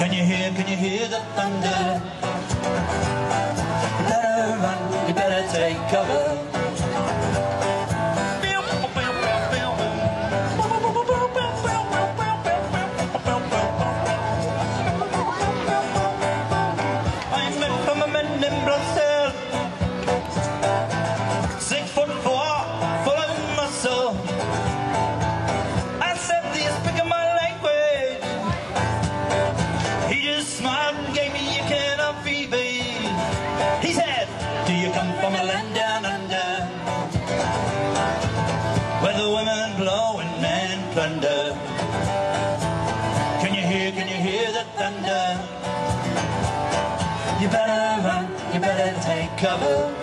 Can you hear the thunder? You better run, you better take cover. I met from a man in Brussels, 6'4", full of muscle. I said, "Do you speak my language?" He just smiled and gave me a can of VB. He said, "Do you come from a land down under, where the women blow and men plunder? Can you hear the thunder? You better run, you better take cover."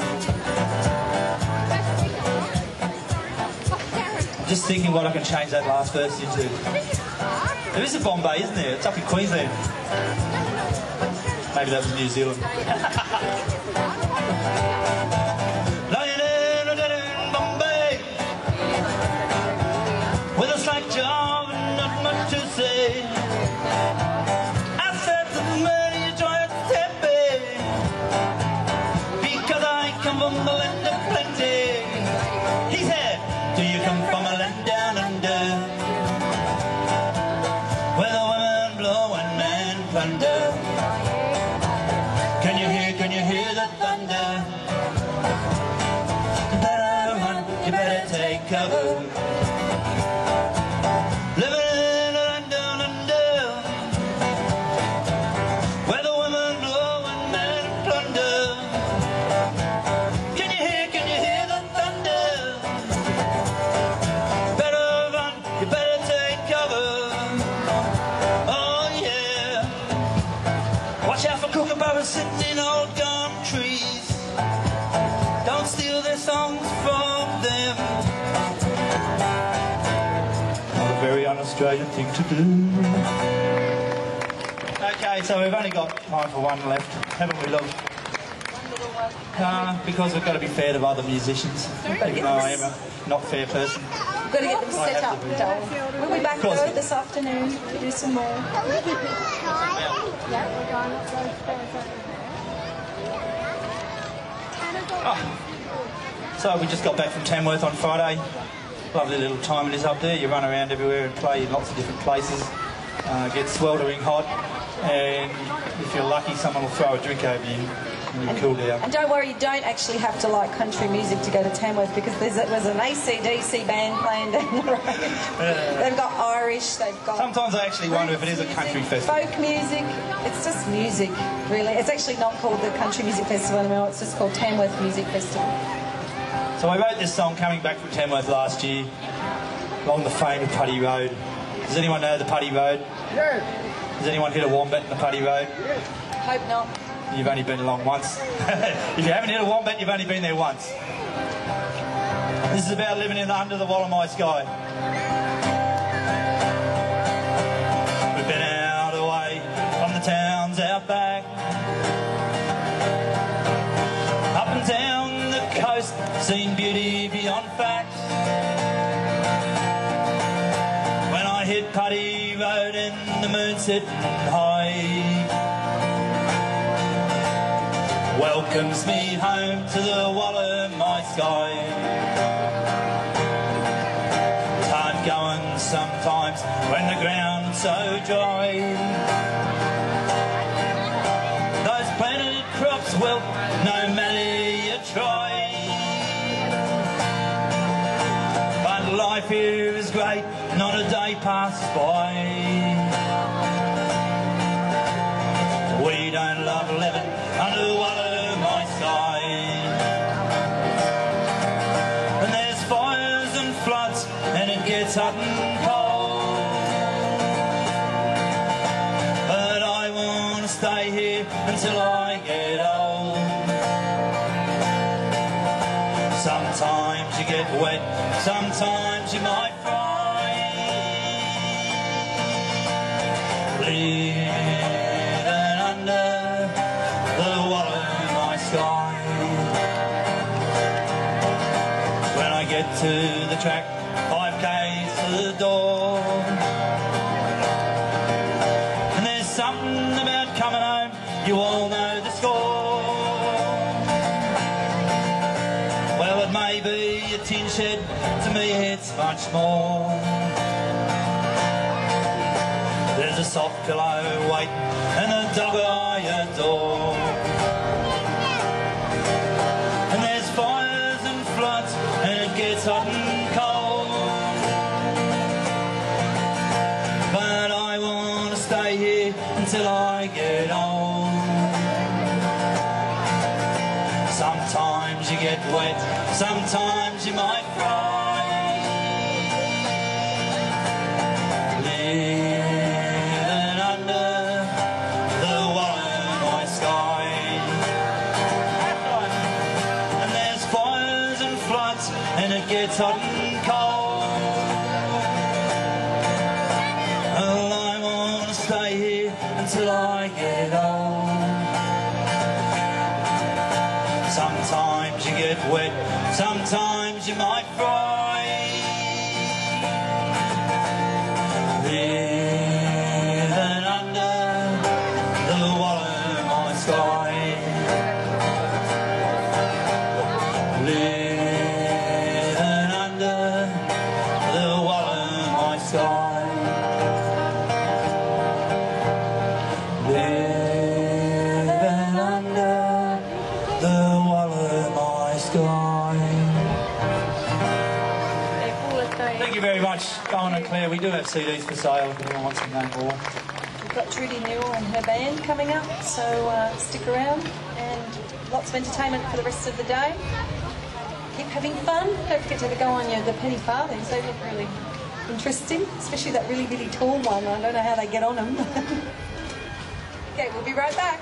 Just thinking what I can change that last verse into. There is a Bombay, isn't there? It's up in Queensland. Maybe that was New Zealand. Lying in Bombay, with a slack job and not much to say. I said to the man, "You trying to tempt me, because I come from the land of plenty." He said, "Do you come from a land down under, where the women blow and men plunder? Can you hear the thunder? You better run, you better take cover. Living in a land down under, where the women blow and men plunder. Can you hear the thunder? Better run, you better take cover. Oh yeah. Watch out for kookaburras sitting in old gum trees. Don't steal their songs from them. Not a very un-Australian thing to do. Okay, so we've only got time for one left, haven't we, love? Because we've got to be fair to other musicians. Even though I am a not fair person. We've got to get them set up, Dole. We'll be back though this afternoon to do some more. So we just got back from Tamworth on Friday. Lovely little time it is up there. You run around everywhere and play in lots of different places. Get sweltering hot, and if you're lucky, someone will throw a drink over you and you cool down. And don't worry, you don't actually have to like country music to go to Tamworth, because there's an AC/DC band playing down the road. They've got Irish, they've got... Sometimes I actually wonder if it is a country festival. Folk music. It's just music, really. It's actually not called the Country Music Festival anymore, it's just called Tamworth Music Festival. So I wrote this song coming back from Tamworth last year, along the famed Putty Road. Does anyone know the Putty Road? Yes. Has anyone hit a wombat in the Putty Road? Yes. Hope not. You've only been along once. If you haven't hit a wombat, you've only been there once. This is about living under the Wallamai sky. We've been out away from the towns out back, up and down the coast, seen beauty beyond facts. When I hit Putty Road and the moon sitting high, welcomes me home to the Wallamai sky. It's hard going sometimes when the ground's so dry. Those planted crops wilt no matter you try. But life here is great, not a day passes by. We don't love living under the Wallamai sky. And there's fires and floods, and it gets hot and cold. But I want to stay here until I get old. Sometimes you get wet, sometimes you might fry. Living under the Wallamai sky. When I get to the track, 5K's to the door, and there's something You all know the score. Well, it may be a tin shed, to me it's much more. There's a soft pillow waiting and a dog I adore. And there's fires and floods and it gets hot and cold. But I want to stay here until I get old. Sometimes you get wet, sometimes you might cry. Living under the Wollongong sky. And there's fires and floods and it gets hot and cold. Well, I want to stay here until I get old. Sometimes you get wet, sometimes you might fry. Living under the Wollongong sky. Living under the Wollongong sky. Living under the Wollongong sky. Thank you very much, Colin and Claire. We do have CDs for sale if anyone wants to know more. We've got Trudy Newell and her band coming up, so stick around, and lots of entertainment for the rest of the day. Keep having fun. Don't forget to go on the penny farthings. They look really interesting, especially that really, really tall one. I don't know how they get on them. Okay, we'll be right back.